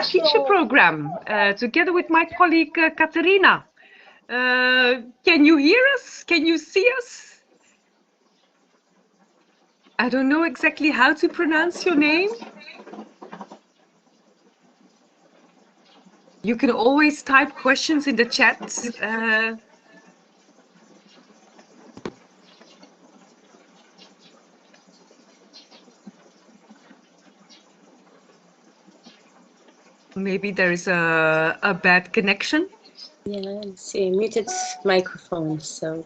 teacher program together with my colleague Katerina. Can you hear us? Can you see us? I don't know exactly how to pronounce your name. You can always type questions in the chat. Maybe there is a bad connection. Yeah, it's a muted microphone, so.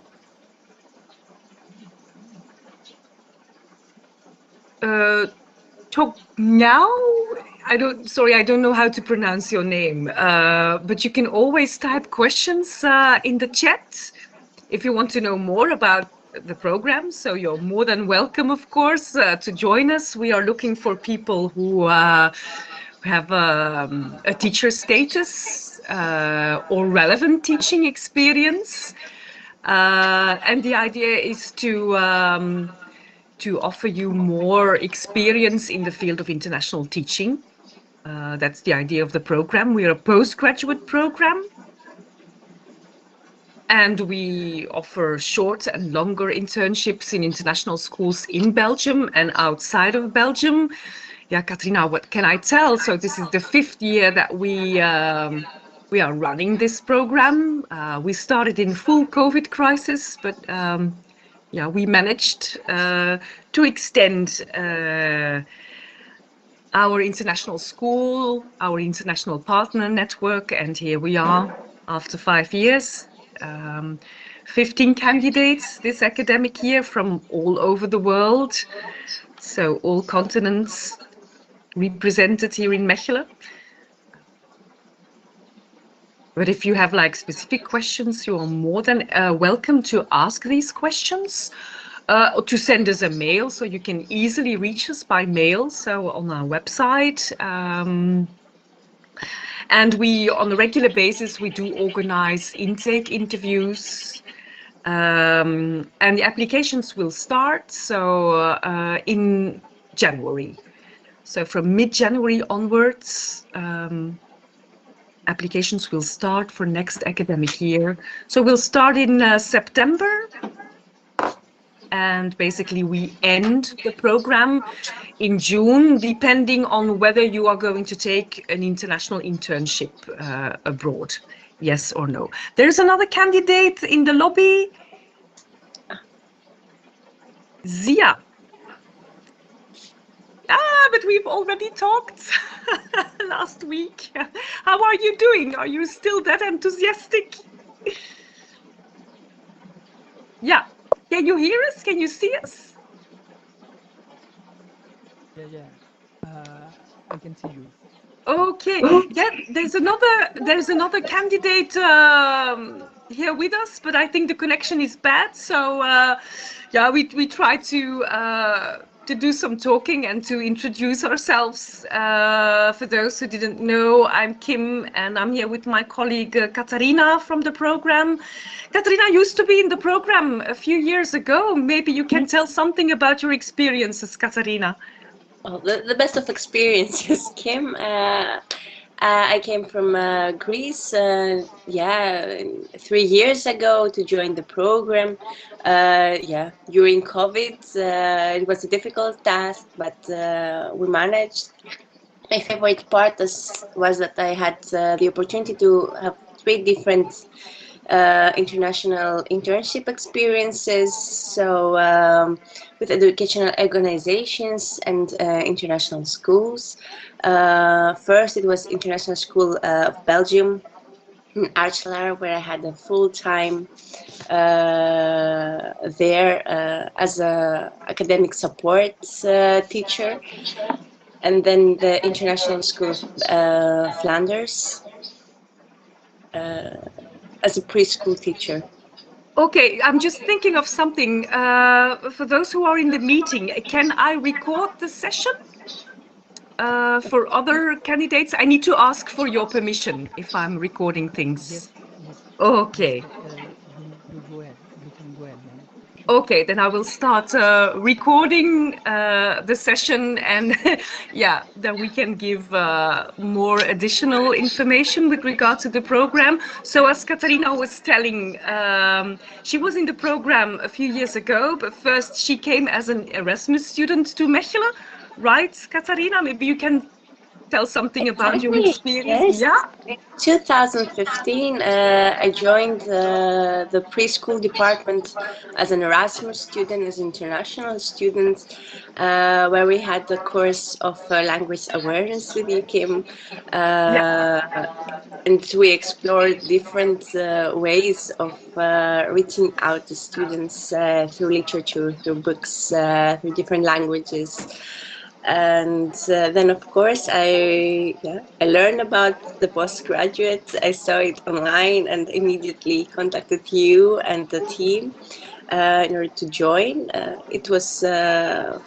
Talk now. I don't know how to pronounce your name, but you can always type questions in the chat if you want to know more about the program. So you're more than welcome, of course, to join us. We are looking for people who have a teacher status or relevant teaching experience. And the idea is to offer you more experience in the field of international teaching. That's the idea of the program. We are a postgraduate program. And we offer short and longer internships in international schools in Belgium and outside of Belgium. Yeah, Katrina, what can I tell? So this is the 5th year that we are running this program. We started in full COVID crisis, but yeah, we managed to extend our international school, our international partner network, and here we are after 5 years. 15 candidates this academic year from all over the world, so all continents represented here in Mechelen. But if you have like specific questions, you are more than welcome to ask these questions or to send us a mail. So you can easily reach us by mail, so on our website. And we, on a regular basis, we do organize intake interviews. And the applications will start in January. So from mid-January onwards, applications will start for next academic year. So we'll start in September. And basically we end the program in June, depending on whether you are going to take an international internship abroad, yes or no. There's another candidate in the lobby. Zia. But we've already talked last week. How are you doing? Are you still that enthusiastic? Yeah. Can you hear us? Can you see us? Yeah. I can see you. Okay. Yeah, there's another candidate here with us, but I think the connection is bad. So yeah, we try to do some talking and to introduce ourselves. For those who didn't know, I'm Kim, and I'm here with my colleague Katarina from the program. Katarina used to be in the program a few years ago. Maybe you can tell something about your experiences, Katarina. Well, the best of experiences, Kim. I came from Greece, 3 years ago to join the program. During COVID, it was a difficult task, but we managed. My favorite part was that I had the opportunity to have 3 different international internship experiences, so with educational organizations and international schools. First, it was International School of Belgium in Archelar, where I had a full-time there as a academic support teacher, and then the International School of Flanders as a preschool teacher. Okay, I'm just thinking of something. For those who are in the meeting, can I record the session? For other candidates, I need to ask for your permission if I'm recording things. Yes. Okay. You go ahead. You can go ahead, man. Okay, then I will start recording the session, and yeah, then we can give more additional information with regard to the program. So as Katarina was telling, she was in the program a few years ago, but first she came as an Erasmus student to Mechelen, right, Katarina? Maybe you can tell something about your Exactly. experience. Yes. Yeah. In 2015, I joined the preschool department as an Erasmus student, as an international student, where we had the course of language awareness with UKIM. Yeah. And we explored different ways of reaching out to students through literature, through books, through different languages. And then, of course, I learned about the postgraduate. I saw it online and immediately contacted you and the team in order to join. It was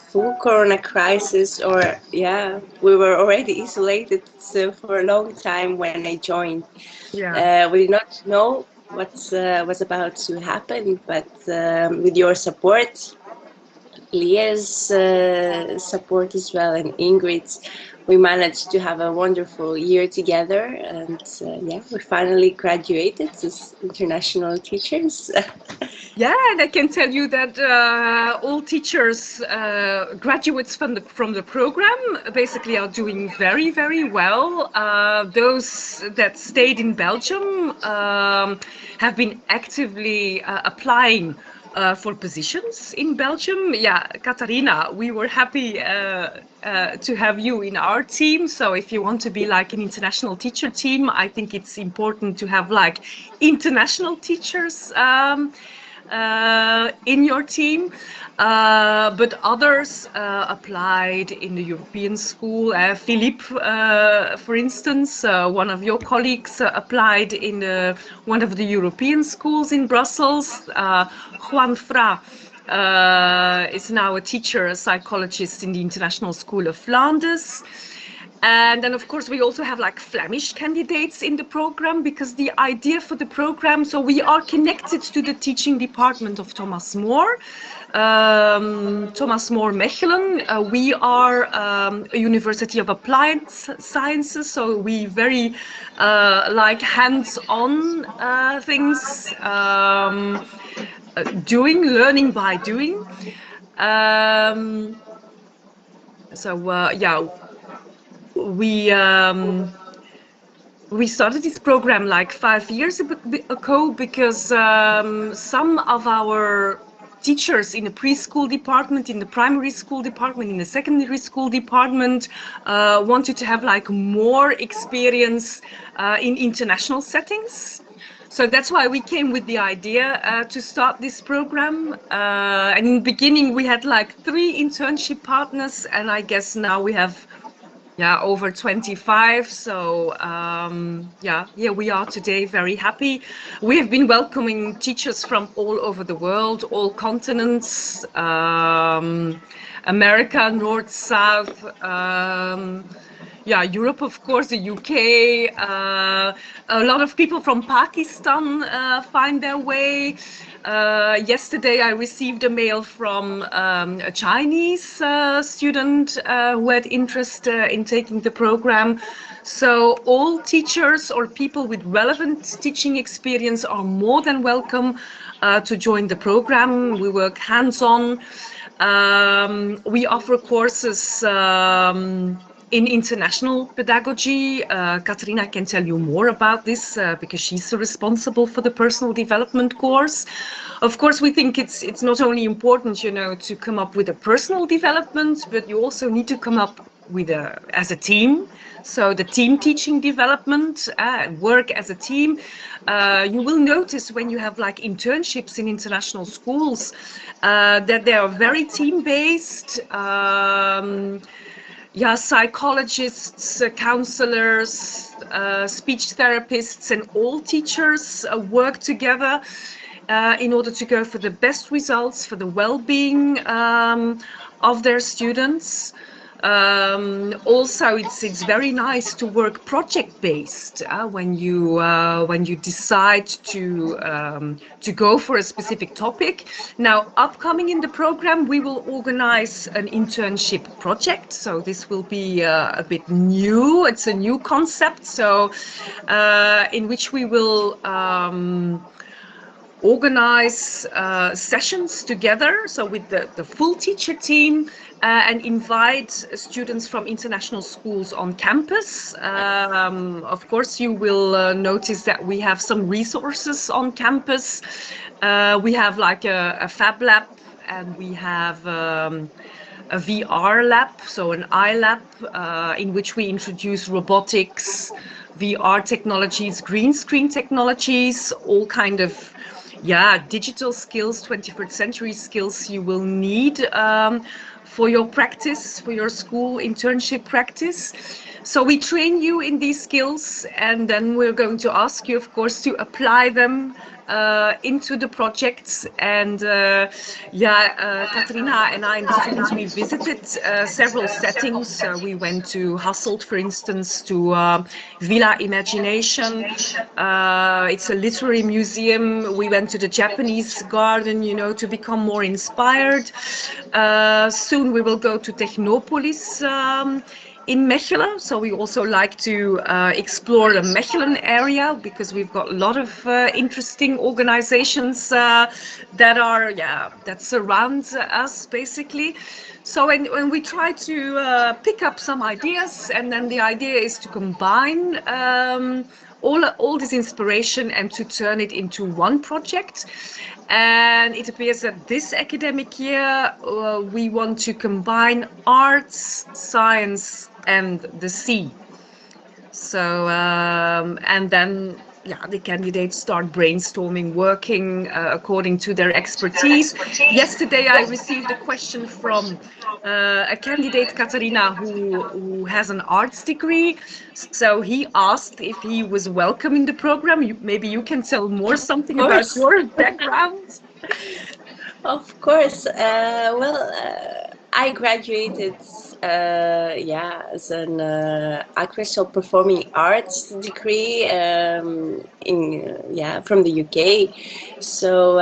full Corona crisis, or yeah, we were already isolated so for a long time when I joined. Yeah. We did not know what was about to happen, but with your support, Leah's support as well, and Ingrid's, we managed to have a wonderful year together. And yeah, we finally graduated as international teachers. Yeah, and I can tell you that all teachers, graduates from the program, basically are doing very, very well. Those that stayed in Belgium have been actively applying for positions in Belgium. Yeah, Katarina, we were happy to have you in our team. So if you want to be like an international teacher team, I think it's important to have like international teachers in your team, but others applied in the European school. Philippe, for instance, one of your colleagues, applied in one of the European schools in Brussels. Juan Fra is now a teacher, a psychologist in the International School of Flanders. And then, of course, we also have like Flemish candidates in the program, because the idea for the program, so we are connected to the teaching department of Thomas More. Thomas More Mechelen. We are a University of Applied Sciences, so we very like hands-on things, learning by doing. Yeah, we started this program like 5 years ago, because some of our teachers in the preschool department, in the primary school department, in the secondary school department wanted to have like more experience in international settings. So that's why we came with the idea to start this program. And in the beginning, we had like 3 internship partners, and I guess now we have over 25. So here we are today, very happy. We have been welcoming teachers from all over the world, all continents, America, North, South, Europe, of course, the UK. A lot of people from Pakistan find their way. Yesterday, I received a mail from a Chinese student who had interest in taking the program. So all teachers or people with relevant teaching experience are more than welcome to join the program. We work hands-on. We offer courses in international pedagogy. Katarina can tell you more about this because she's responsible for the personal development course. Of course, we think it's not only important, to come up with a personal development, but you also need to come up with as a team. So the team teaching development, work as a team. You will notice when you have like internships in international schools that they are very team-based. Psychologists, counselors, speech therapists, and all teachers work together in order to go for the best results, for the well-being of their students. Also, it's very nice to work project based when you decide to go for a specific topic. Now, upcoming in the program, we will organize an internship project. So this will be a bit new. It's a new concept. So in which we will organize sessions together, so with the full teacher team, and invite students from international schools on campus. Of course, you will notice that we have some resources on campus. We have like a Fab Lab, and we have a VR lab, so an iLab, in which we introduce robotics, VR technologies, green screen technologies, all kind of digital skills, 21st century skills you will need for your practice, for your school internship practice. So we train you in these skills, and then we're going to ask you, of course, to apply them into the projects. And Katarina and I and the students, we visited several settings. We went to Hasselt, for instance, to Villa Imagination. It's a literary museum. We went to the Japanese garden, you know, to become more inspired. Soon we will go to Technopolis in Mechelen. So we also like to explore the Mechelen area, because we've got a lot of interesting organizations that surround us basically. So when we try to pick up some ideas, and then the idea is to combine all this inspiration and to turn it into one project. And it appears that this academic year we want to combine arts, science, and the sea. So and then the candidates start brainstorming, working according to their expertise. Yesterday I received a question from a candidate, Katarina, who has an arts degree. So he asked if he was welcome in the program. Maybe you can tell more something about your background. Of course. I graduated as an actress, so performing arts degree from the UK. So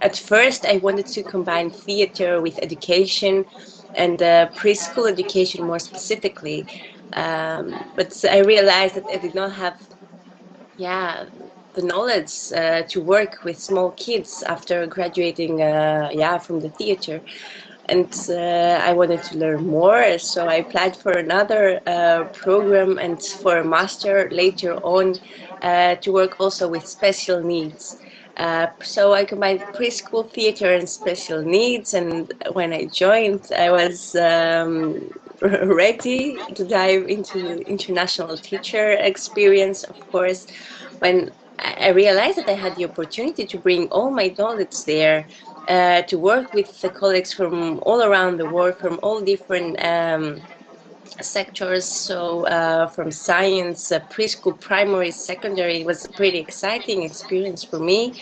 at first I wanted to combine theater with education, and preschool education more specifically. But I realized that I did not have the knowledge to work with small kids after graduating from the theater. And I wanted to learn more, so I applied for another program and for a master later on to work also with special needs. So I combined preschool theater and special needs, and when I joined, I was ready to dive into international teacher experience, of course, when I realized that I had the opportunity to bring all my knowledge there, to work with the colleagues from all around the world, from all different sectors. So from science, preschool, primary, secondary. It was a pretty exciting experience for me,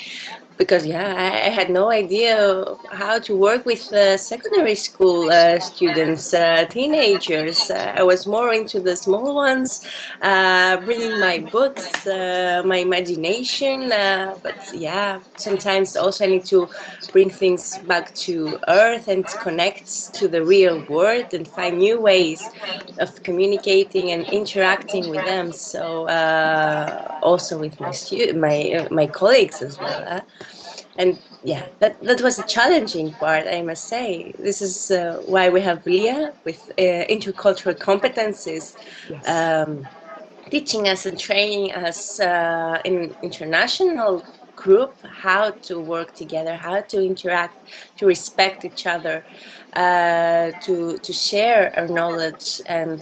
because I had no idea how to work with secondary school students, teenagers. I was more into the small ones, bringing my books, my imagination, but sometimes also I need to bring things back to earth and connect to the real world and find new ways of communicating and interacting with them. So also with my colleagues as well. And that was a challenging part, I must say. This is why we have Lia with intercultural competencies, teaching us and training us in international group how to work together, how to interact, to respect each other, to share our knowledge, and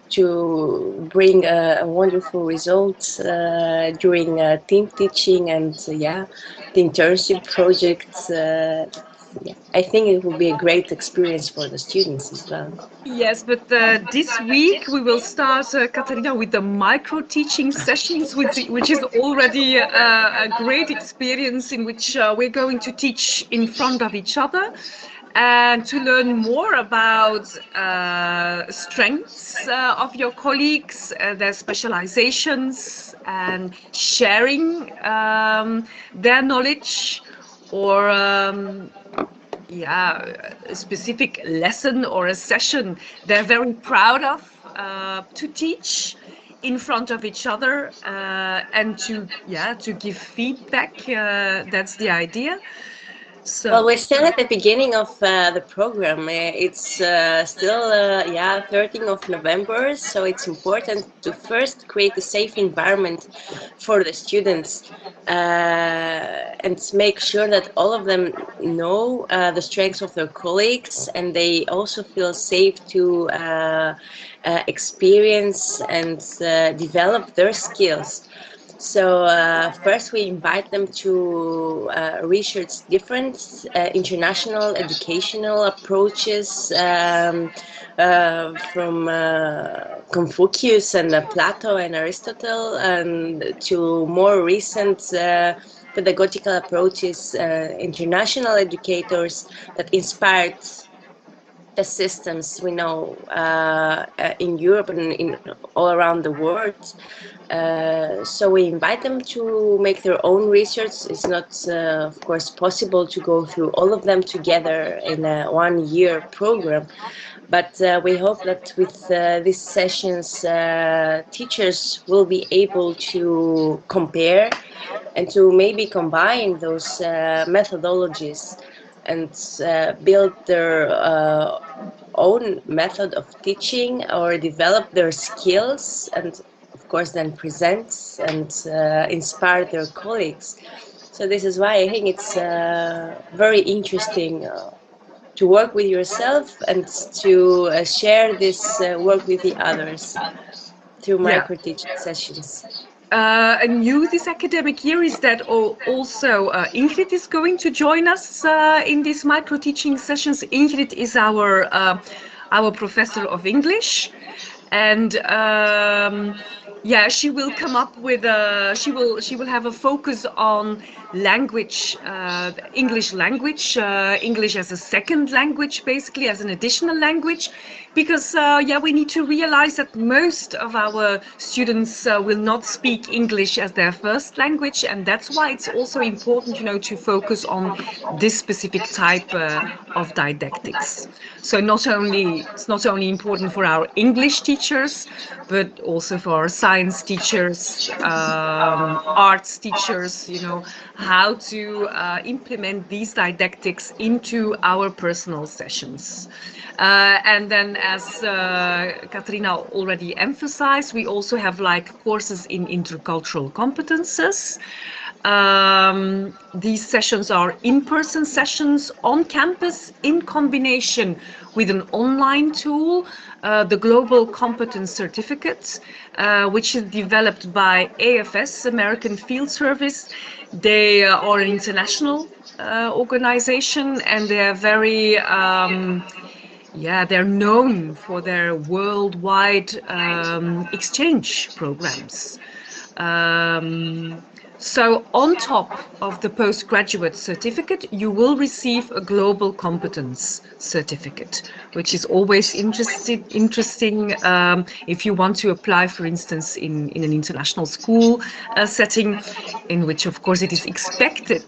to bring a wonderful result during team teaching and the internship projects. I think it will be a great experience for the students as well. Yes, but this week we will start, Katarina, with the micro teaching sessions, which is already a great experience in which we're going to teach in front of each other. and to learn more about strengths of your colleagues, their specializations, and sharing their knowledge, or yeah, a specific lesson or a session they're very proud of to teach in front of each other, and to give feedback. That's the idea. So Well, we're still at the beginning of the program. It's still, 13th of November, so it's important to first create a safe environment for the students and make sure that all of them know the strengths of their colleagues, and they also feel safe to experience and develop their skills. So first we invite them to research different international educational approaches from Confucius and Plato and Aristotle, and to more recent pedagogical approaches, international educators that inspired the systems we know in Europe and in all around the world. So we invite them to make their own research. It's not, of course, possible to go through all of them together in a 1-year program. But we hope that with these sessions, teachers will be able to compare and to maybe combine those methodologies and build their own method of teaching or develop their skills, and of course then present and inspire their colleagues. So this is why I think it's very interesting to work with yourself and to share this work with the others through micro-teaching sessions. New this academic year is that also Ingrid is going to join us in these micro-teaching sessions. Ingrid is our professor of English, and she will come up with she will have a focus on language, English language, English as a second language, basically as an additional language, because we need to realize that most of our students will not speak English as their first language, and that's why it's also important, to focus on this specific type of didactics. So it's not only important for our English teachers, but also for our science teachers, arts teachers, how to implement these didactics into our personal sessions. And then, as Katrina already emphasized, we also have courses in intercultural competences. These sessions are in-person sessions on campus in combination with an online tool, the Global Competence Certificate, which is developed by AFS, American Field Service. They are an international organization, and they are very they're known for their worldwide exchange programs. So on top of the postgraduate certificate, you will receive a global competence certificate, which is always interesting if you want to apply, for instance, in an international school setting, in which, of course, it is expected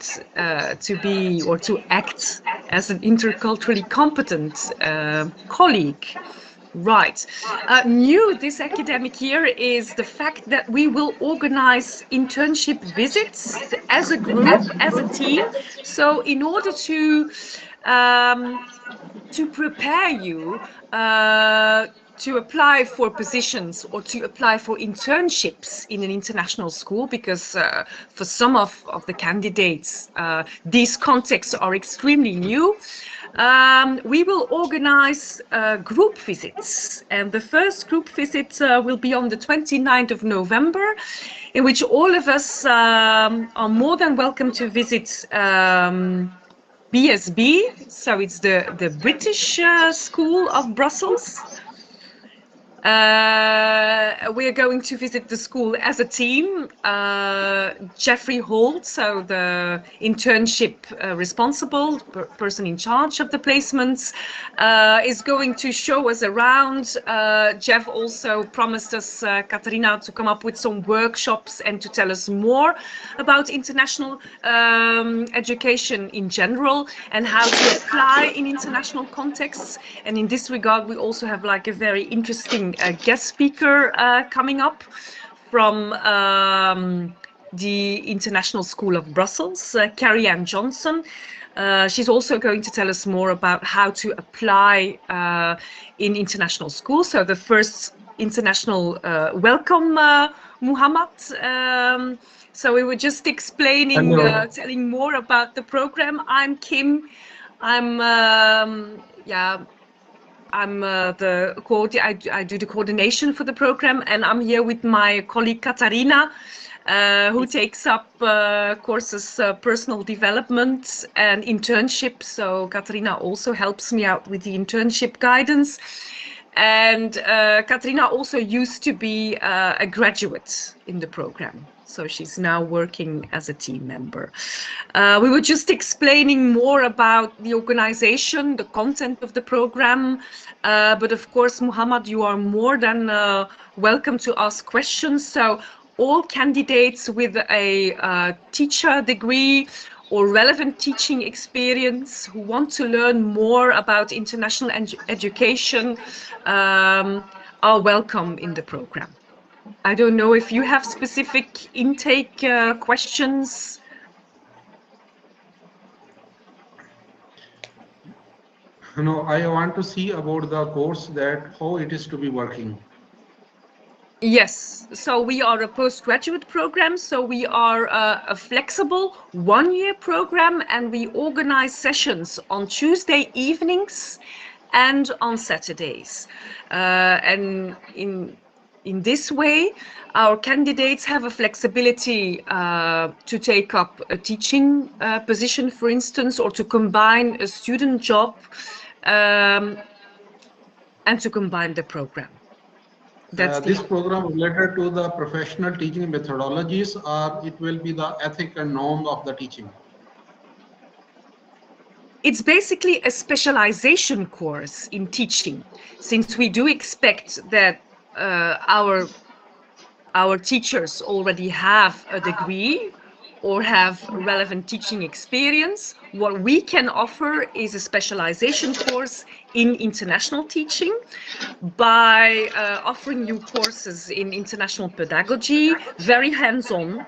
to be or to act as an interculturally competent colleague. Right. New this academic year is the fact that we will organize internship visits as a group, as a team. So in order to prepare you to apply for positions or to apply for internships in an international school, because for some of the candidates, these contexts are extremely new. We will organize group visits, and the first group visit will be on the 29th of November, in which all of us are more than welcome to visit BSB, so it's the British School of Brussels. we are going to visit the school as a team. Jeffrey Holt, so the internship responsible person in charge of the placements, is going to show us around. Jeff also promised us, Katarina, to come up with some workshops and to tell us more about international education in general and how to apply in international contexts. And in this regard, we also have like a very interesting guest speaker coming up from the International School of Brussels, Carrie Ann Johnson. She's also going to tell us more about how to apply in international schools. So the first international welcome, Muhammad. So we were just explaining, telling more about the program. I'm Kim. I do the coordination for the program, and I'm here with my colleague Katarina, who takes up courses, personal development and internship. So Katarina also helps me out with the internship guidance. And Katarina also used to be a graduate in the program. So she's now working as a team member. We were just explaining more about the organization, the content of the program. But of course, Muhammad, you are more than welcome to ask questions. So all candidates with a teacher degree or relevant teaching experience who want to learn more about international education are welcome in the program. I don't know if you have specific intake questions. No, I want to see about the course, that how it is to be working. Yes, so we are a postgraduate program, so we are a flexible one-year program, and we organize sessions on Tuesday evenings and on Saturdays. And in this way, our candidates have a flexibility to take up a teaching position, for instance, or to combine a student job and to combine the program. This program related to the professional teaching methodologies, or it will be the ethic and norm of the teaching? It's basically a specialization course in teaching, since we do expect that our teachers already have a degree or have relevant teaching experience. What we can offer is a specialization course in international teaching by offering you courses in international pedagogy, very hands-on,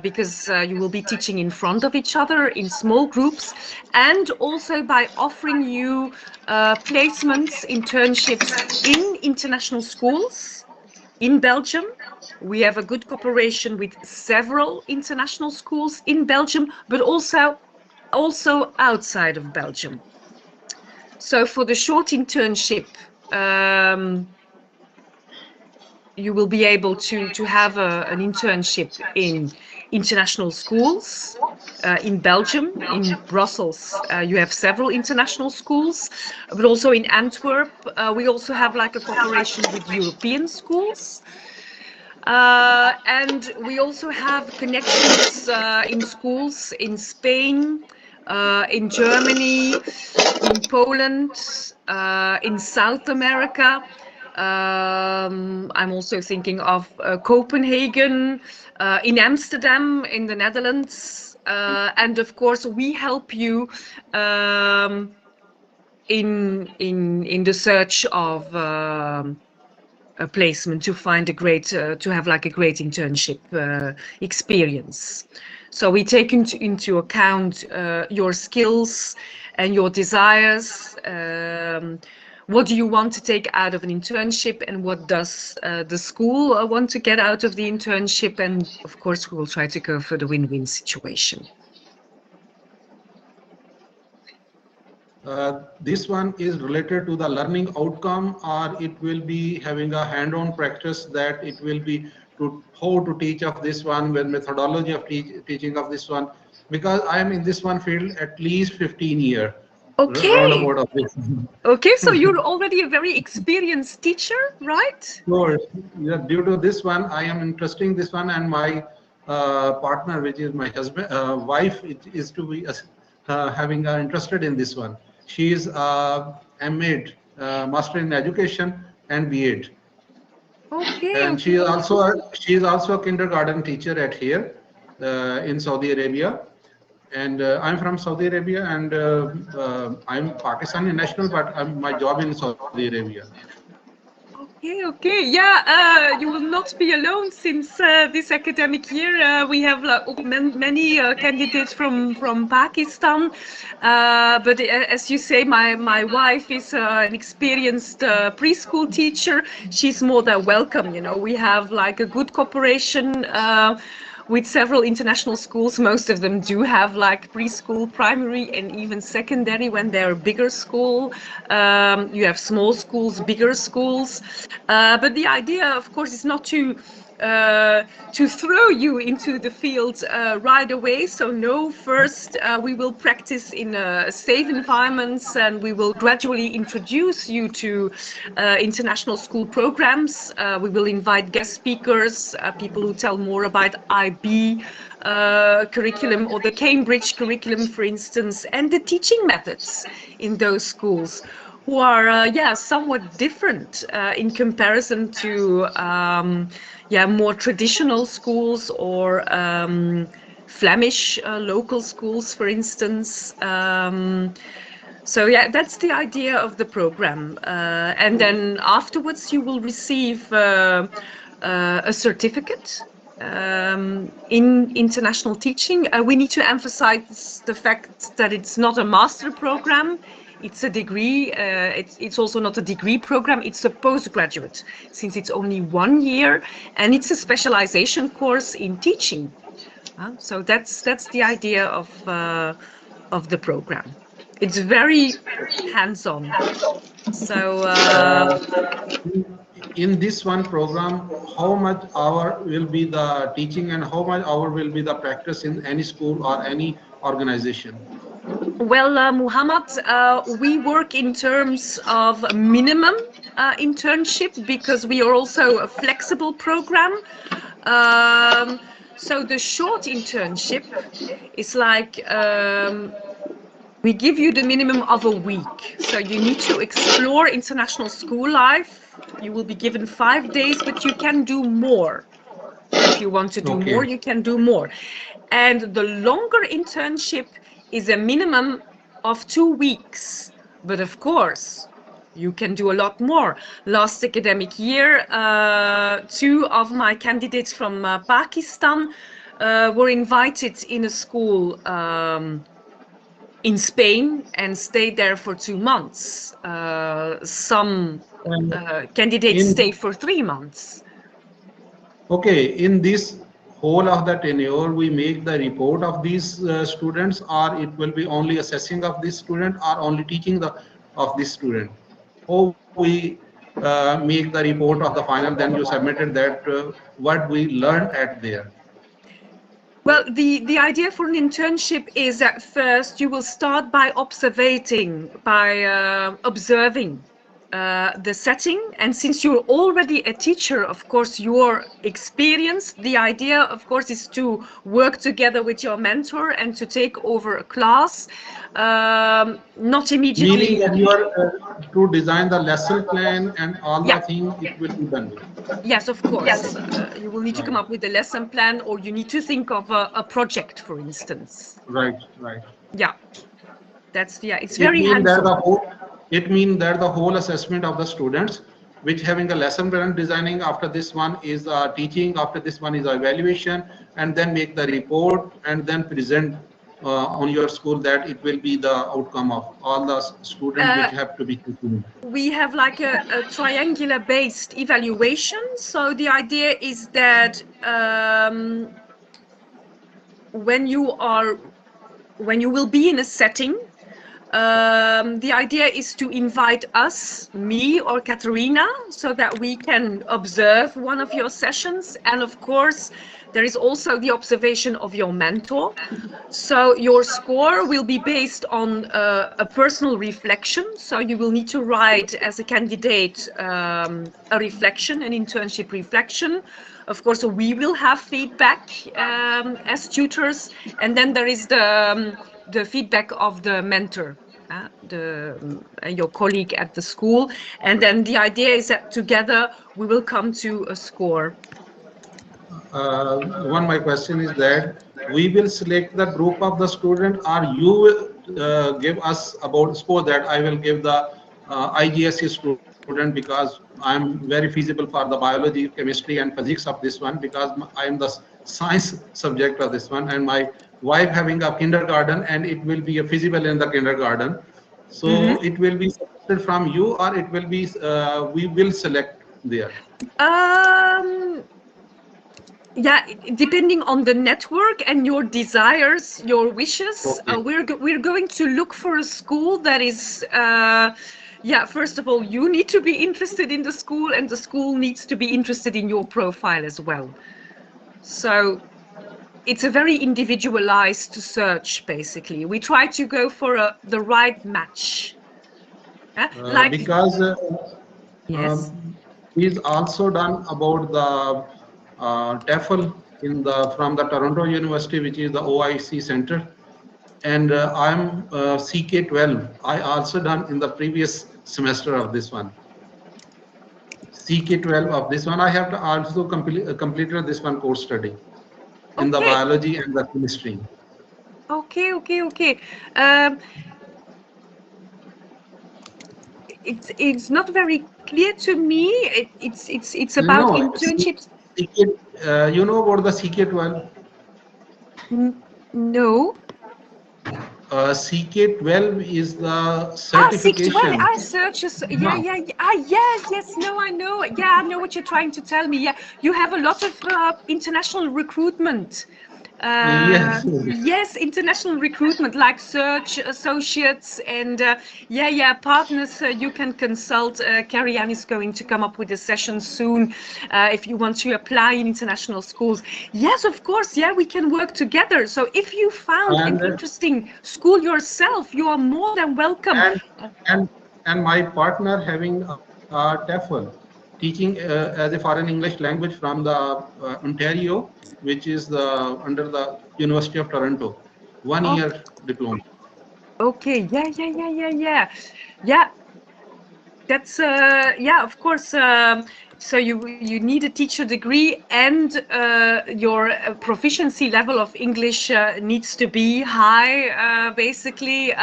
because you will be teaching in front of each other in small groups, and also by offering you placements, internships in international schools in Belgium. We have a good cooperation with several international schools in Belgium, but also outside of Belgium. So for the short internship, you will be able to have an internship in international schools in Belgium. In Brussels, you have several international schools, but also in Antwerp, we also have like a cooperation with European schools. And we also have connections in schools in Spain, in Germany, in Poland, in South America. I'm also thinking of Copenhagen, in Amsterdam, in the Netherlands. And of course, we help you in the search of a placement, to find a great, to have like a great internship experience. So we take into account your skills and your desires. What do you want to take out of an internship, and what does the school want to get out of the internship? And of course, we will try to go for the win-win situation. This one is related to the learning outcome, or it will be having a hand-on practice, that it will be to how to teach of this one, with methodology of teaching of this one, because I am in this one field at least 15 years. Okay. roundabout of this. Okay, so you're already a very experienced teacher, right? So yeah, due to this one, I am interesting this one, and my partner, which is my husband, wife, it is to be having interested in this one. She is MA, Master in Education and B.Ed. Okay, And okay. she is also a kindergarten teacher at here in Saudi Arabia. And I'm from Saudi Arabia, and I'm Pakistani national, but my job in Saudi Arabia. Okay, okay. Yeah, you will not be alone since this academic year. We have many candidates from Pakistan. But as you say, my wife is an experienced preschool teacher. She's more than welcome. You know, we have like a good cooperation with several international schools. Most of them do have like preschool, primary, and even secondary when they're bigger school. You have small schools, bigger schools. But the idea, of course, is not to throw you into the field right away. So no, first we will practice in safe environments, and we will gradually introduce you to international school programs. We will invite guest speakers, people who tell more about IB curriculum or the Cambridge curriculum, for instance, and the teaching methods in those schools, who are somewhat different in comparison to more traditional schools or Flemish local schools, for instance. So yeah, that's the idea of the program. And then afterwards you will receive a certificate in international teaching. We need to emphasize the fact that it's not a master program. It's a degree. It's also not a degree program. It's a postgraduate, since it's only 1 year, and it's a specialization course in teaching. So that's the idea of the program. It's very hands-on. So In this one program, how much hour will be the teaching and how much hour will be the practice in any school or any organization? well, Muhammad, we work in terms of minimum internship, because we are also a flexible program. So the short internship is like we give you the minimum of a week. So you need to explore international school life. You will be given 5 days, but you can do more. If you want to do more, you can do more. And the longer internship is a minimum of 2 weeks. But of course, you can do a lot more. Last academic year, 2 of my candidates from Pakistan were invited in a school in Spain and stayed there for 2 months. Some candidates stayed for 3 months. Okay, in this whole of the tenure, we make the report of these students, or it will be only assessing of this student or only teaching of this student? Or we make the report of the final, then you submitted that what we learned at there. Well, the idea for an internship is that first you will start by observing, observing the setting. And since you're already a teacher, of course, you're experienced. The idea, of course, is to work together with your mentor and to take over a class, not immediately. Meaning that you are to design the lesson plan and all the things, it will be done with. Yes, of course. You will need to come up with a lesson plan, or you need to think of a project, for instance. Right. Yeah, it's very hands-on. It means that the whole assessment of the students, which having a lesson plan designing, after this one is teaching, after this one is evaluation, and then make the report and then present on your school, that it will be the outcome of all the students which have to be taken. We have like a triangular based evaluation. So the idea is that when you will be in a setting, The idea is to invite us, me or Katerina, so that we can observe one of your sessions. And of course, there is also the observation of your mentor. So your score will be based on a personal reflection. So you will need to write as a candidate a reflection, an internship reflection. Of course, we will have feedback as tutors, and then there is the feedback of the mentor, your colleague at the school, and then the idea is that together we will come to a score. My question is that we will select the group of the student, or you will give us about score that I will give the IGSE student, because I'm very feasible for the biology, chemistry and physics of this one, because I am the science subject of this one, and my wife having a kindergarten, and it will be a feasible in the kindergarten. So it will be selected from you, or it will be we will select there. Yeah, depending on the network and your desires, your wishes, Okay. we're going to look for a school that is, yeah, first of all, you need to be interested in the school, and the school needs to be interested in your profile as well. So it's a very individualized search, basically. We try to go for the right match. Because Yes. is also done about the TEFL from the Toronto University, which is the OIC center, and I'm CK12. I also done in the previous semester of this one. CK12 of this one, I have to also completed this one course study in the biology and the chemistry. Okay. It's not very clear to me. It's about internships. You know about the CK12? No. CK12 is the certification. Searches. Yeah. Yes. No, I know. Yeah, I know what you're trying to tell me. Yeah, you have a lot of international recruitment. Yes, international recruitment, like search associates and partners. You can consult. Carrie-Anne is going to come up with a session soon if you want to apply in international schools. Yes, of course. Yeah, we can work together. So if you found an interesting school yourself, you are more than welcome. And my partner having a TEFL, teaching as a foreign English language from the Ontario, which is under the University of Toronto, 1 year diploma. Okay. Yeah. That's of course. So you need a teacher degree, and your proficiency level of English needs to be high. Basically,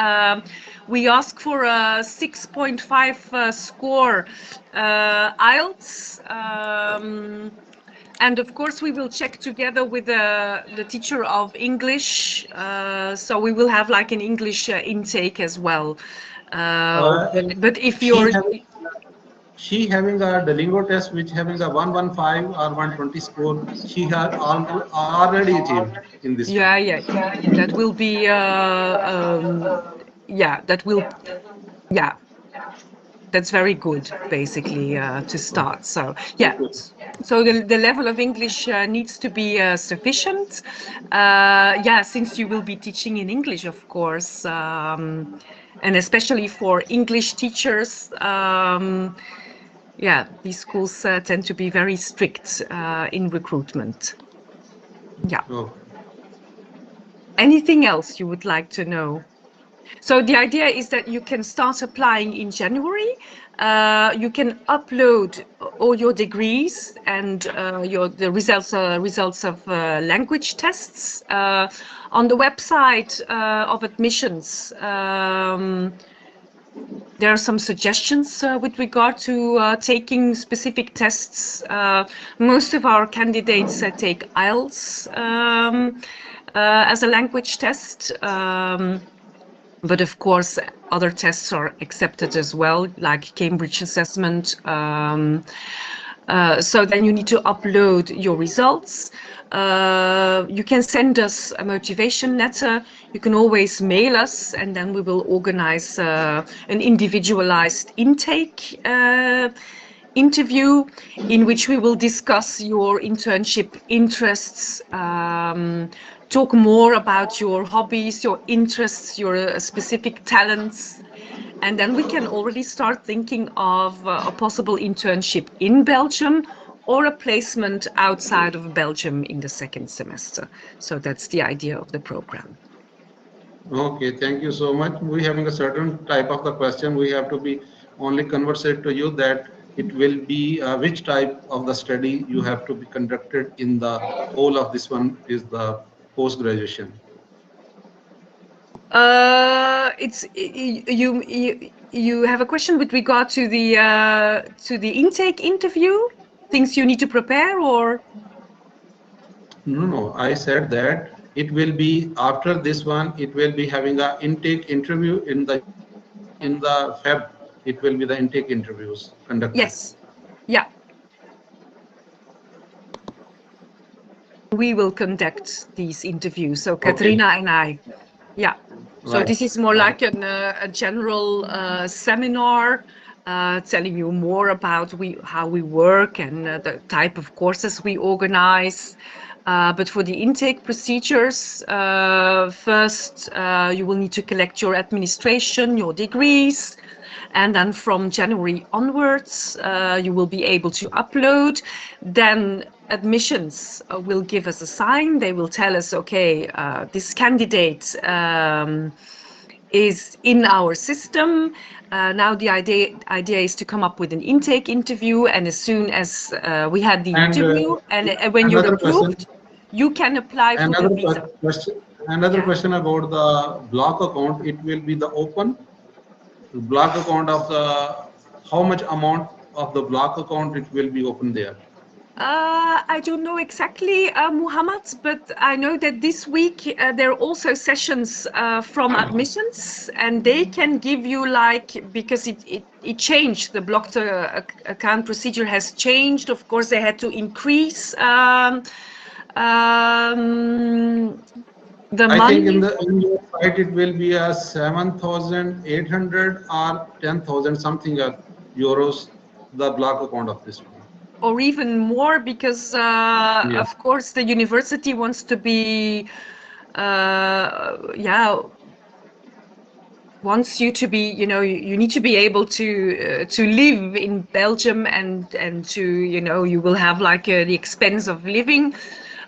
we ask for a 6.5 score IELTS. And of course, we will check together with the teacher of English. So we will have like an English intake as well. But if you're... She having a Duolingo test, which having a 115 or 120 score, she has already achieved in this. Yeah. That will be... that's very good, basically, to start. So, yeah. So the level of English needs to be sufficient. Since you will be teaching in English, of course, and especially for English teachers, these schools tend to be very strict in recruitment. Yeah. Oh. Anything else you would like to know? So the idea is that you can start applying in January. You can upload all your degrees and the results of language tests on the website of admissions. There are some suggestions with regard to taking specific tests. Most of our candidates take IELTS as a language test. But of course, other tests are accepted as well, like Cambridge Assessment. So then you need to upload your results. You can send us a motivation letter. You can always mail us, and then we will organize an individualized intake interview in which we will discuss your internship interests, talk more about your hobbies, your interests, your specific talents. And then we can already start thinking of a possible internship in Belgium or a placement outside of Belgium in the second semester. So that's the idea of the program. Okay, thank you so much. We having a certain type of the question. We have to be only conversate to you that it will be which type of the study you have to be conducted in the whole of this one is the post graduation. It's you have a question with regard to the intake interview, things you need to prepare, or? No, I said that it will be after this one. It will be having a intake interview in the Feb. It will be the intake interviews conducted. Yes. Yeah. We will conduct these interviews. So Katrina and I. Yeah. So Right. this is more like a general seminar telling you more about how we work and the type of courses we organize. But for the intake procedures, first you will need to collect your administration, your degrees. And then from January onwards, you will be able to upload. Then admissions will give us a sign. They will tell us, okay, this candidate is in our system. Now the idea is to come up with an intake interview, and as soon as we had the interview, and when you're approved, you can apply for the visa. Another question about the block account. It will be the open block account of the, how much amount of the block account it will be open there? I don't know exactly, Muhammad, but I know that this week there are also sessions from admissions, and they can give you, like, because it changed, the blocked account procedure has changed. Of course, they had to increase the money. I think in your site it will be a 7,800 or 10,000 something euros, the block account of this one. Or even more, because of course the university wants to be, wants you to be, you need to be able to live in Belgium and to, you will have like the expense of living.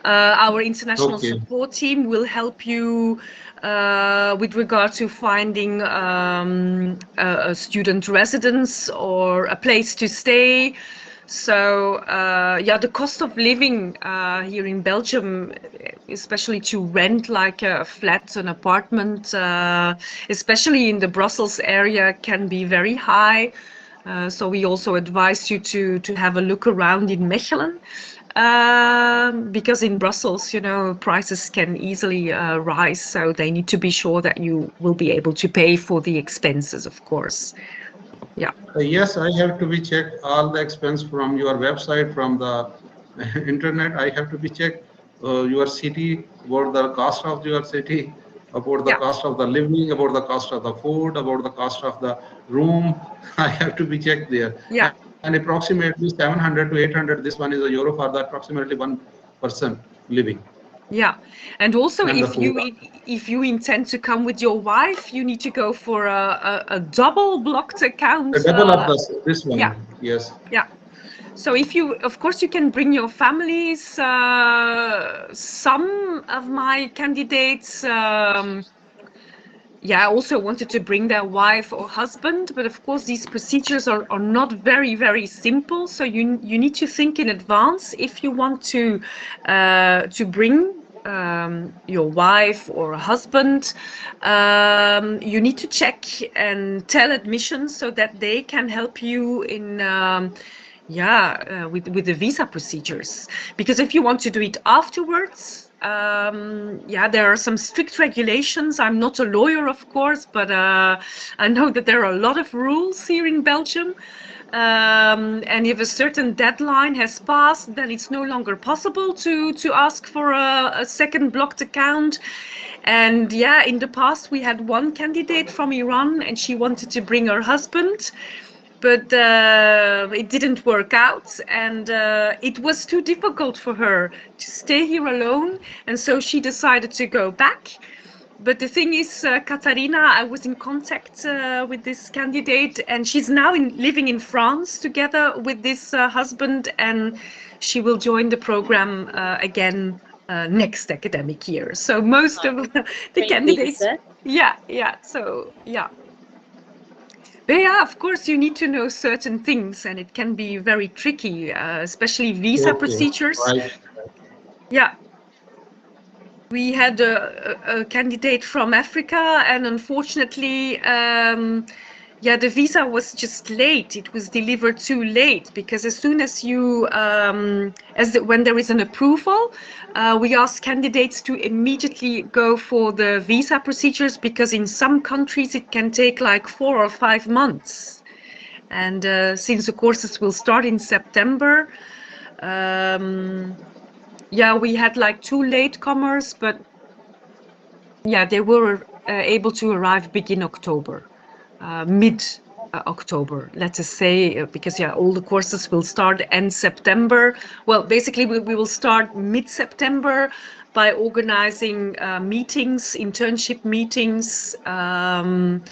Our international support team will help you with regard to finding a student residence or a place to stay. So the cost of living here in Belgium, especially to rent like a flat, an apartment, especially in the Brussels area, can be very high. So we also advise you to have a look around in Mechelen. Because in Brussels, prices can easily rise, so they need to be sure that you will be able to pay for the expenses, of course. Yeah. Yes, I have to be checked all the expense from your website, from the internet. I have to be checked your city, about the cost of your city, about the cost of the living, about the cost of the food, about the cost of the room. I have to be checked there. Yeah. And approximately 700 to 800, this one is a euro for the approximately one person living. Yeah, and also if you intend to come with your wife, you need to go for a double blocked account. A double of this one. Yeah. Yes. Yeah. So if you, of course, you can bring your families. Some of my candidates, also wanted to bring their wife or husband, but of course these procedures are not very, very simple. So you need to think in advance if you want to bring your wife or a husband. You need to check and tell admissions so that they can help you in with the visa procedures. Because if you want to do it afterwards, there are some strict regulations. I'm not a lawyer, of course, but I know that there are a lot of rules here in Belgium. and if a certain deadline has passed, then it's no longer possible to ask for a second blocked account. And yeah, in the past we had one candidate from Iran, and she wanted to bring her husband, but it didn't work out, and it was too difficult for her to stay here alone, and so she decided to go back. But the thing is, Katarina, I was in contact with this candidate, and she's now living in France together with this husband, and she will join the program again next academic year. So most of the Great candidates, news, yeah. So yeah. But yeah, of course, you need to know certain things, and it can be very tricky, especially visa Okay, procedures. right. Yeah. We had a candidate from Africa, and unfortunately, yeah, the visa was just late. It was delivered too late, because as soon as you, when there is an approval, we ask candidates to immediately go for the visa procedures, because in some countries it can take like 4 or 5 months. And since the courses will start in September, yeah, we had like 2 latecomers, but yeah, they were able to arrive begin October, mid October, let us say, because yeah, all the courses will start end September. Well, basically we will start mid-September by organizing meetings, internship meetings, but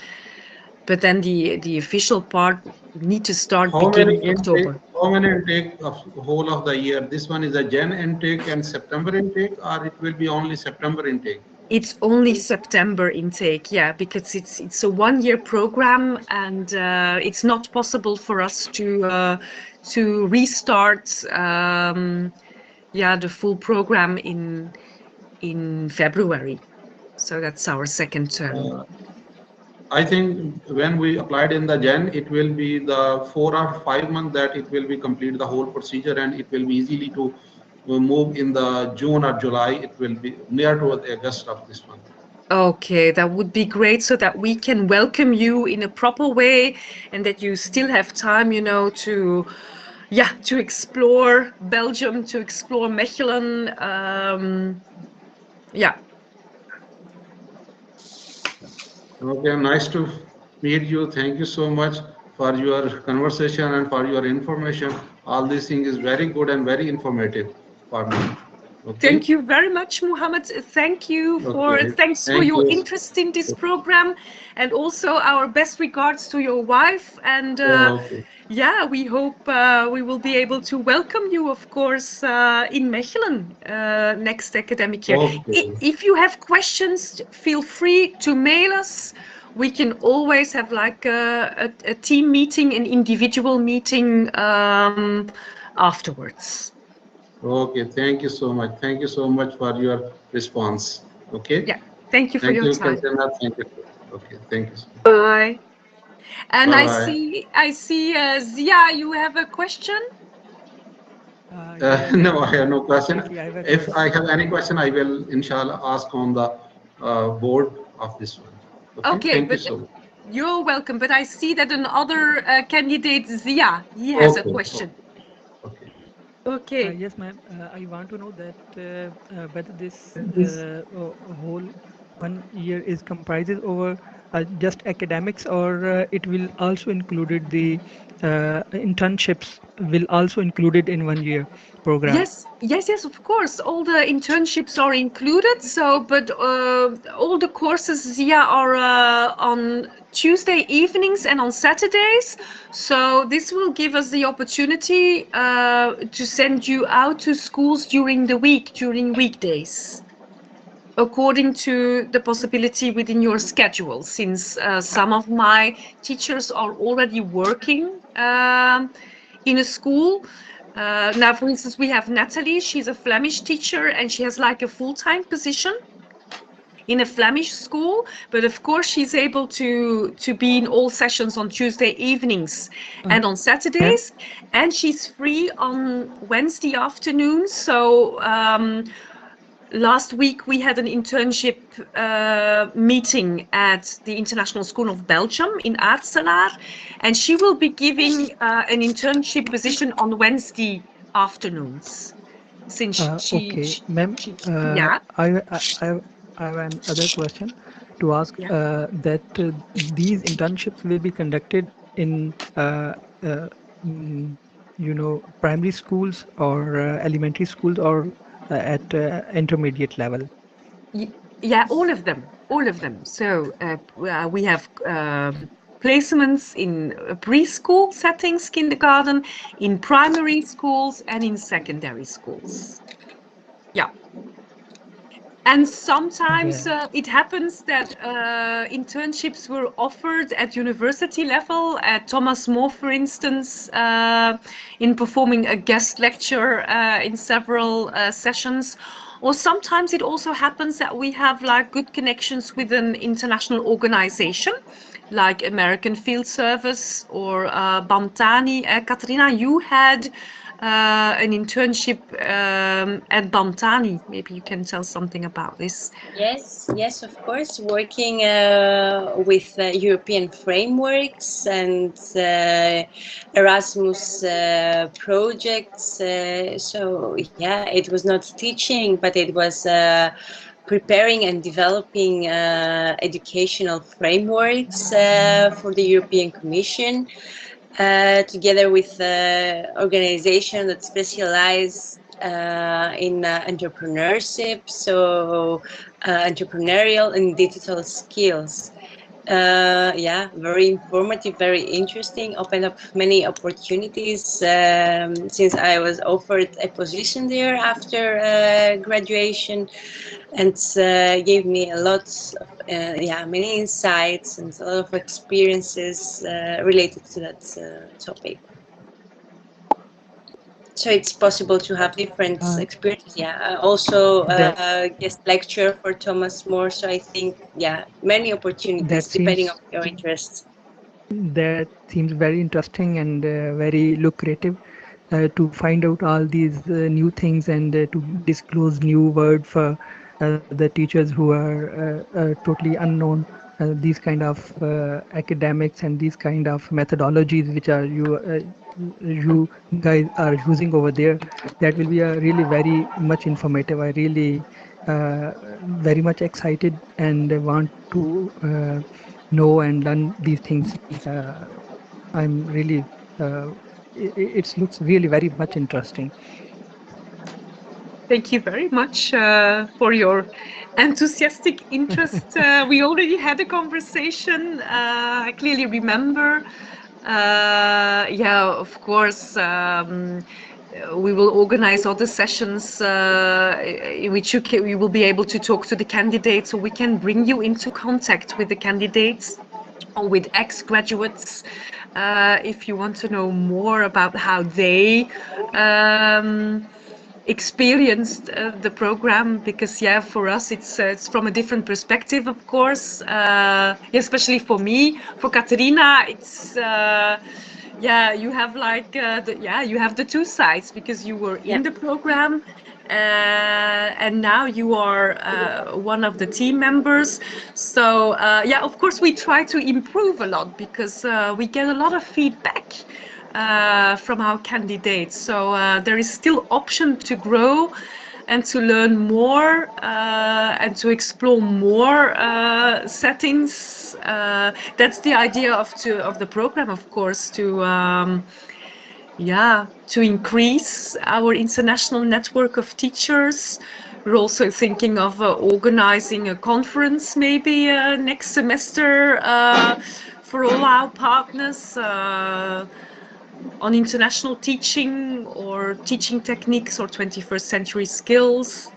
then the official part need to start How begin many October. how many intake of whole of the year? This one is a Jan intake and September intake, or it will be only September intake? It's only September intake, yeah, because it's a 1-year program, and it's not possible for us to restart yeah, the full program in February. So that's our second term. I think when we applied in the Jan, it will be the 4 or 5 months that it will be complete the whole procedure, and it will be easily to move in the June or July. It will be near to August of this month. Okay, that would be great, so that we can welcome you in a proper way, and that you still have time, you know, to explore Belgium, to explore Mechelen. Yeah. Okay, nice to meet you. Thank you so much for your conversation and for your information. All these things is very good and very informative for me. Okay. Thank you very much, Muhammad. Thanks for Thank your you. interest in this program, and also our best regards to your wife. And Okay. yeah, we hope we will be able to welcome you, of course, in Mechelen next academic year. Okay. If you have questions, feel free to mail us. We can always have like a team meeting, an individual meeting afterwards. Okay, thank you so much. Thank you so much for your response. Okay. Yeah, thank you for your time. Katrina. Thank you. Okay, thank you. Bye. And Bye-bye. I see, Zia, you have a question? Yes, No, I have no question. actually, I have a If I question. have any question, I will inshallah ask on the board of this one. Okay, Okay, thank you but so much. you're welcome. But I see that another candidate, Zia, he has a Okay, question. okay. Okay. Yes, ma'am. I want to know that whether this whole 1 year is comprises over just academics, or it will also included the internships will also included in 1 year program. Yes, of course. All the internships are included. So, but all the courses, Zia, are on Tuesday evenings and on Saturdays. So this will give us the opportunity to send you out to schools during the week, during weekdays, according to the possibility within your schedule, since some of my teachers are already working in a school. Now, for instance, we have Natalie. She's a Flemish teacher, and she has like a full-time position in a Flemish school. But of course, she's able to be in all sessions on Tuesday evenings and on Saturdays, and she's free on Wednesday afternoons. So last week we had an internship meeting at the International School of Belgium in Aartselaar, and she will be giving an internship position on Wednesday afternoons. Since Okay, ma'am, yeah, I have another question to ask, yeah. that these internships will be conducted in, primary schools or elementary schools, or at intermediate level. Yeah, all of them. So we have placements in preschool settings, kindergarten, in primary schools, and in secondary schools. Yeah. And sometimes it happens that internships were offered at university level, at Thomas More, for instance, in performing a guest lecture in several sessions. Or sometimes it also happens that we have like good connections with an international organization, like American Field Service or BAMTANI. Katerina, you had an internship at BAMTANI. Maybe you can tell something about this. Yes, of course. Working with European frameworks and Erasmus projects. So yeah, it was not teaching, but it was preparing and developing educational frameworks for the European Commission. Together with organizations that specialize in entrepreneurship, so entrepreneurial and digital skills. Yeah, very informative, very interesting, opened up many opportunities since I was offered a position there after graduation, and gave me a lot of many insights and a lot of experiences related to that topic. So it's possible to have different experiences. Yeah, also guest lecture for Thomas More. So I think, yeah, many opportunities depending on your interests. That seems very interesting and very lucrative, to find out all these new things and to disclose new word for the teachers who are totally unknown. These kind of academics and these kind of methodologies which are you guys are using over there, that will be really very much informative. I really very much excited and want to know and learn these things. I'm really it looks really very much interesting. Thank you very much for your enthusiastic interest. We already had a conversation. I clearly remember. Yeah, of course. We will organize other sessions in which you will be able to talk to the candidates, so we can bring you into contact with the candidates or with ex-graduates if you want to know more about how they experienced the program, because yeah, for us it's from a different perspective, of course, especially for me. For Katerina, it's yeah, you have like you have the two sides, because you were in the program and now you are one of the team members. So yeah, of course we try to improve a lot, because we get a lot of feedback from our candidates. So there is still option to grow and to learn more and to explore more settings. That's the idea of the program, of course, to increase our international network of teachers. We're also thinking of organizing a conference maybe next semester for all our partners on international teaching or teaching techniques or 21st century skills.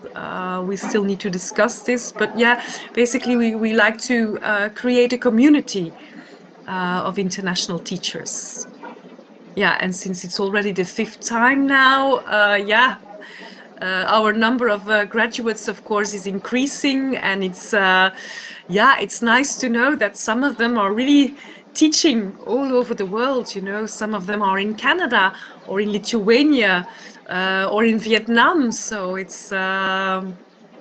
We still need to discuss this, but yeah, basically we like to create a community of international teachers. Yeah, and since it's already the 5th time now, our number of graduates, of course, is increasing, and it's it's nice to know that some of them are really teaching all over the world. You know, some of them are in Canada or in Lithuania or in Vietnam. So it's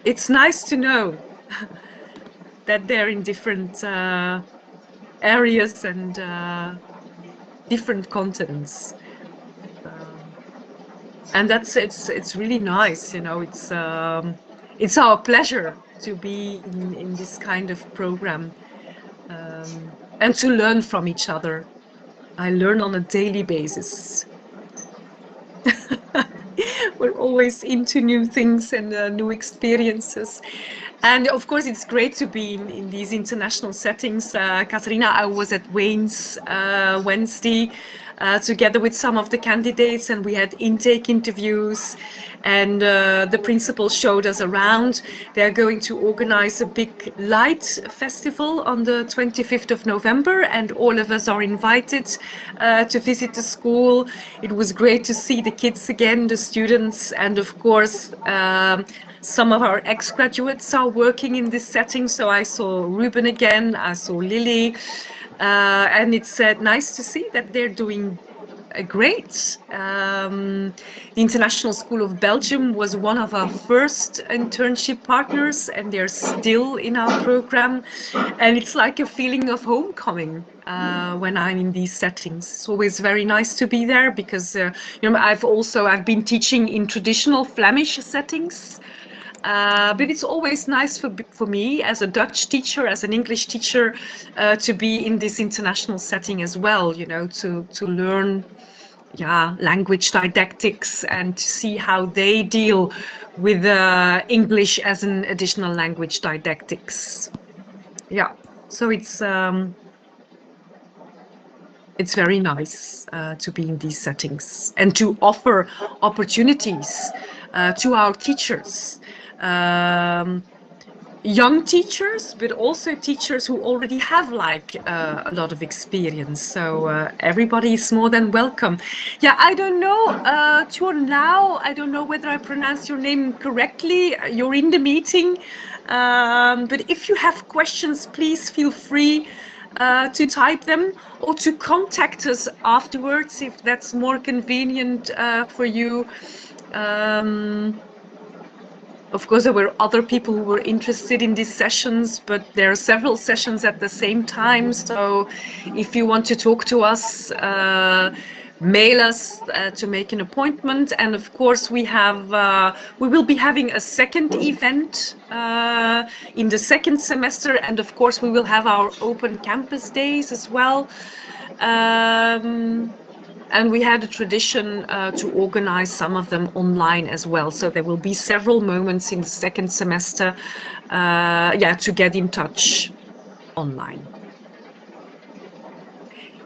it's nice to know that they're in different areas and different continents. And it's really nice, you know. It's our pleasure to be in this kind of program, and to learn from each other. I learn on a daily basis. We're always into new things and new experiences. And of course, it's great to be in these international settings. Katarina, I was at Wayne's Wednesday together with some of the candidates, and we had intake interviews, and the principal showed us around. They're going to organize a big light festival on the 25th of November, and all of us are invited to visit the school. It was great to see the kids again, the students, and of course, some of our ex-graduates are working in this setting. So I saw Ruben again, I saw Lily, and it's nice to see that they're doing great. The International School of Belgium was one of our first internship partners, and they're still in our program. And it's like a feeling of homecoming when I'm in these settings. It's always very nice to be there because you know, I've been teaching in traditional Flemish settings. But it's always nice for me as a Dutch teacher, as an English teacher, to be in this international setting as well, you know, to learn language didactics and to see how they deal with English as an additional language didactics. Yeah, so it's very nice to be in these settings and to offer opportunities to our teachers. Young teachers, but also teachers who already have like a lot of experience. So everybody is more than welcome. Yeah, I don't know, Tuan Lau, I don't know whether I pronounce your name correctly. You're in the meeting, but if you have questions, please feel free to type them or to contact us afterwards if that's more convenient for you. Of course, there were other people who were interested in these sessions, but there are several sessions at the same time. So if you want to talk to us, mail us to make an appointment. And of course, we will be having a second event in the second semester. And of course, we will have our open campus days as well. And we had a tradition to organize some of them online as well. So there will be several moments in the second semester, to get in touch online.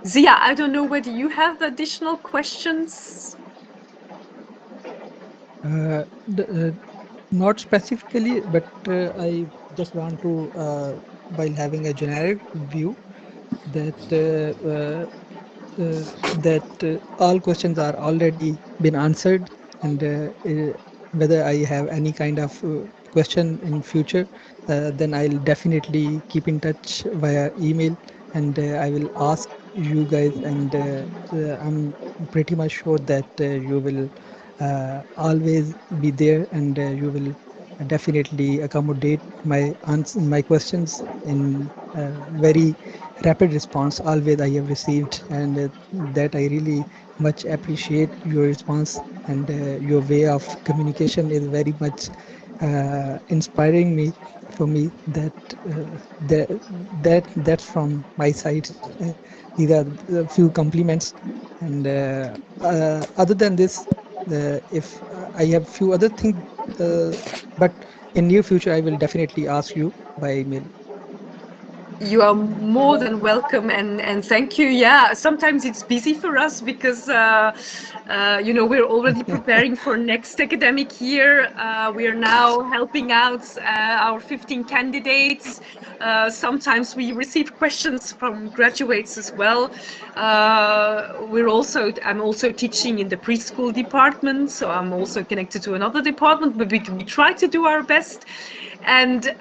Zia, I don't know whether you have additional questions. Not specifically, but I just want to, while having a generic view, that all questions are already been answered, and whether I have any kind of question in future, then I'll definitely keep in touch via email, and I will ask you guys, and I'm pretty much sure that you will always be there, and you will definitely accommodate my questions in very rapid response. Always I have received, and that I really much appreciate your response, and your way of communication is very much inspiring me. For me, that's from my side. These are a few compliments, and other than this, if I have few other things, but in near future I will definitely ask you by email. You are more than welcome, and thank you. Yeah, sometimes it's busy for us because you know, we're already preparing for next academic year. We are now helping out our 15 candidates. Sometimes we receive questions from graduates as well. I'm also teaching in the preschool department, so I'm also connected to another department, but we try to do our best. And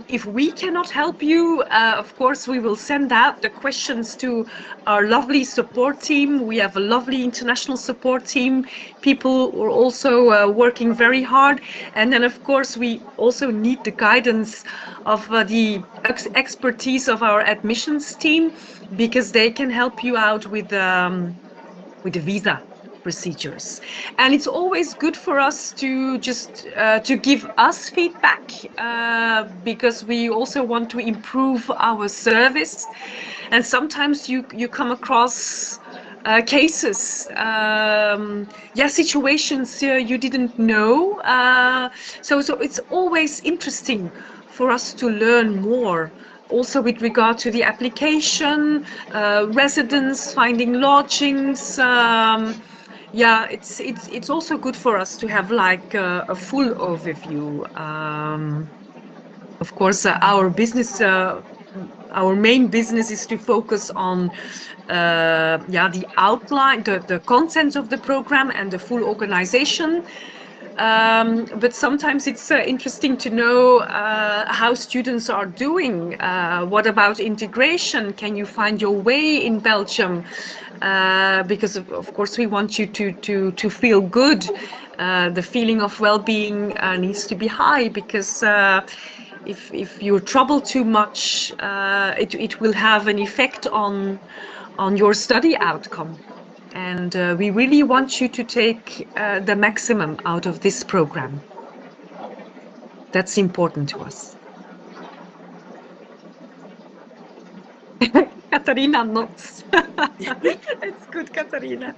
if we cannot help you, of course, we will send out the questions to our lovely support team. We have a lovely international support team, people who are also working very hard. And then, of course, we also need the guidance of the expertise of our admissions team, because they can help you out with the visa procedures. And it's always good for us to just to give us feedback, because we also want to improve our service. And sometimes you come across cases, situations you didn't know. So it's always interesting for us to learn more. Also with regard to the application, residence, finding lodgings. It's also good for us to have like a full overview. Of course, our business, our main business is to focus on the outline, the content of the program and the full organization. But sometimes it's interesting to know how students are doing. What about integration? Can you find your way in Belgium? Because of course we want you to feel good. The feeling of well-being needs to be high, because if you trouble too much, it will have an effect on your study outcome. And we really want you to take the maximum out of this program. That's important to us. Katarina nods. It's good, Katarina.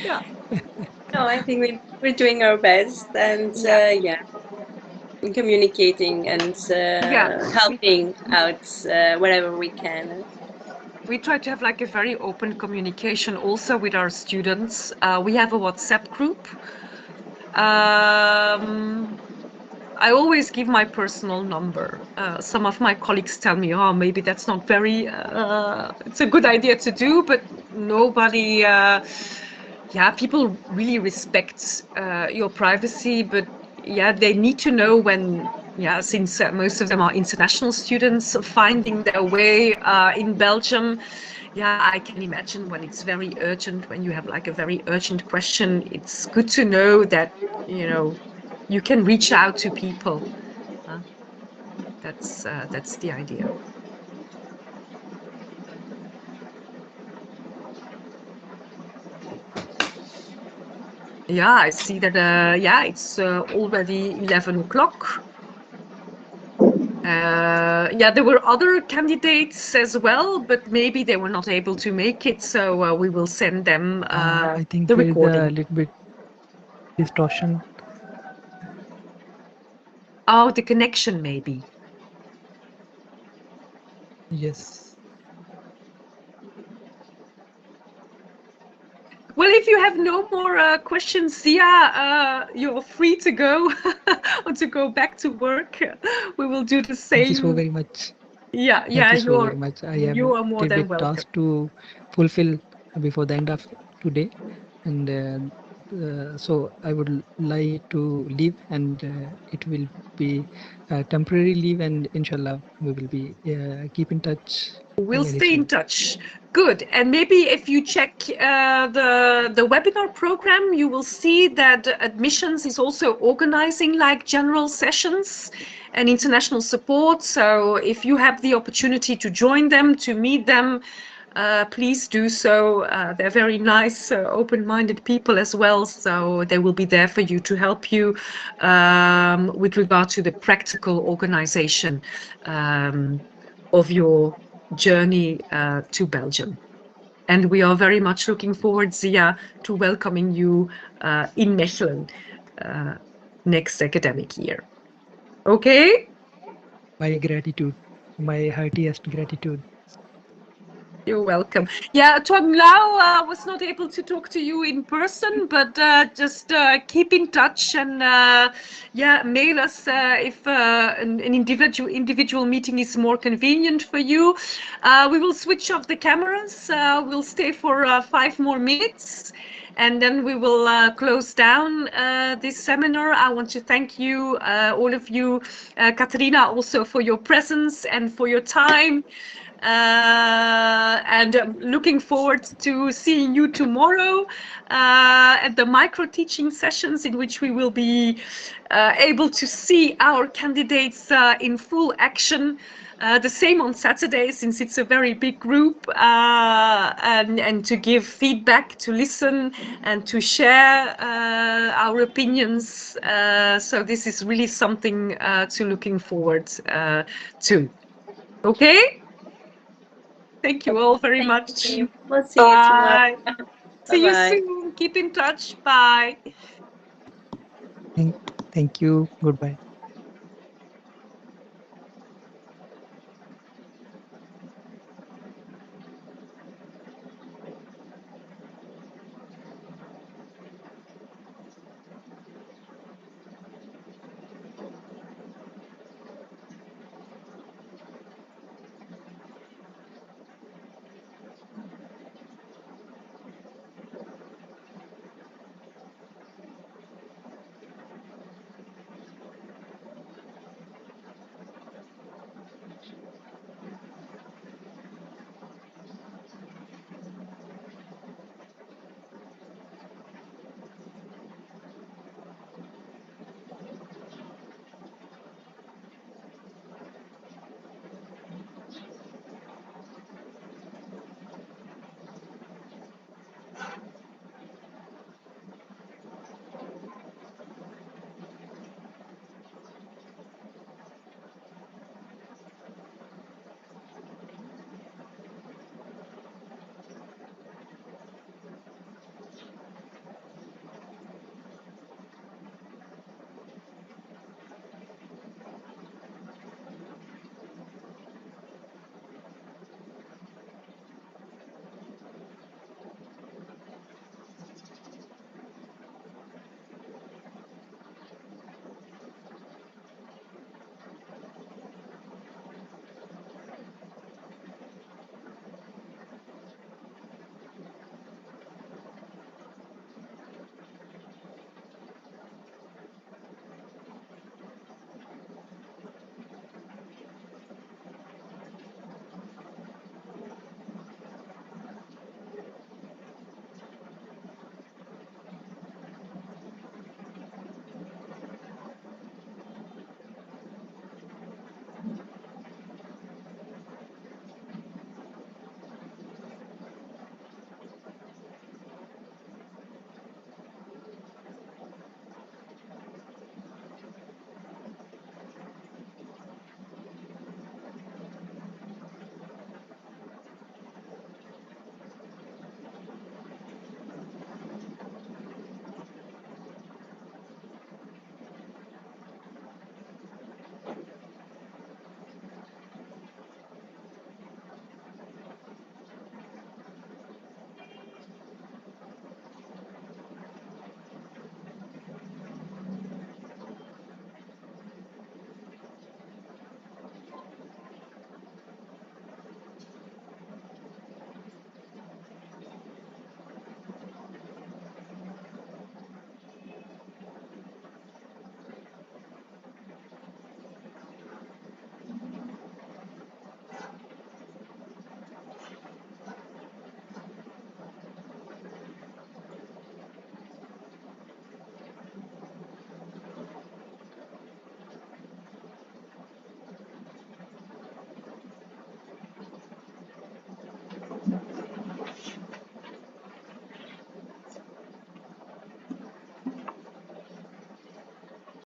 Yeah. No, I think we're doing our best, and communicating and helping out wherever we can. We try to have like a very open communication also with our students. We have a WhatsApp group. I always give my personal number. Some of my colleagues tell me, oh, maybe that's not very, it's a good idea to do, but nobody, people really respect your privacy, but they need to know when, since most of them are international students finding their way in Belgium. I can imagine when it's very urgent, when you have like a very urgent question, it's good to know that, you can reach out to people. That's the idea. I see that, it's already 11 o'clock. There were other candidates as well, but maybe they were not able to make it, so we will send them I think the there is recording. a little bit distortion. Oh, the connection maybe. Yes. Well, if you have no more questions, Zia, you're free to go or to go back to work. We will do the same. Thank you so very much. Yeah, Thank you so very much. I have you are more a than big welcome. task to fulfill before the end of today, and so I would like to leave, and it will be a temporary leave, and inshallah we will be keep in touch. We'll stay in touch. Good. And maybe if you check the webinar program, you will see that admissions is also organizing like general sessions and international support. So if you have the opportunity to join them, to meet them, please do so. They're very nice, open-minded people as well. So they will be there for you to help you with regard to the practical organization of your journey to Belgium. And we are very much looking forward, Zia, to welcoming you in Mechelen next academic year. Okay? My gratitude, my heartiest gratitude. You're welcome. Yeah, Tuan Lau was not able to talk to you in person, but just keep in touch and mail us if an individual meeting is more convenient for you. We will switch off the cameras. We'll stay for 5 more minutes. and then we will close down this seminar. I want to thank you, all of you, Katerina, also for your presence and for your time. And I'm looking forward to seeing you tomorrow at the micro teaching sessions, in which we will be able to see our candidates in full action. The same on Saturday, since it's a very big group, and to give feedback, to listen, and to share our opinions. So this is really something to looking forward to. Okay? Thank you all very much. you. We'll see you tomorrow. Bye. See you Bye-bye. soon. Keep in touch. Bye. Thank you. Goodbye.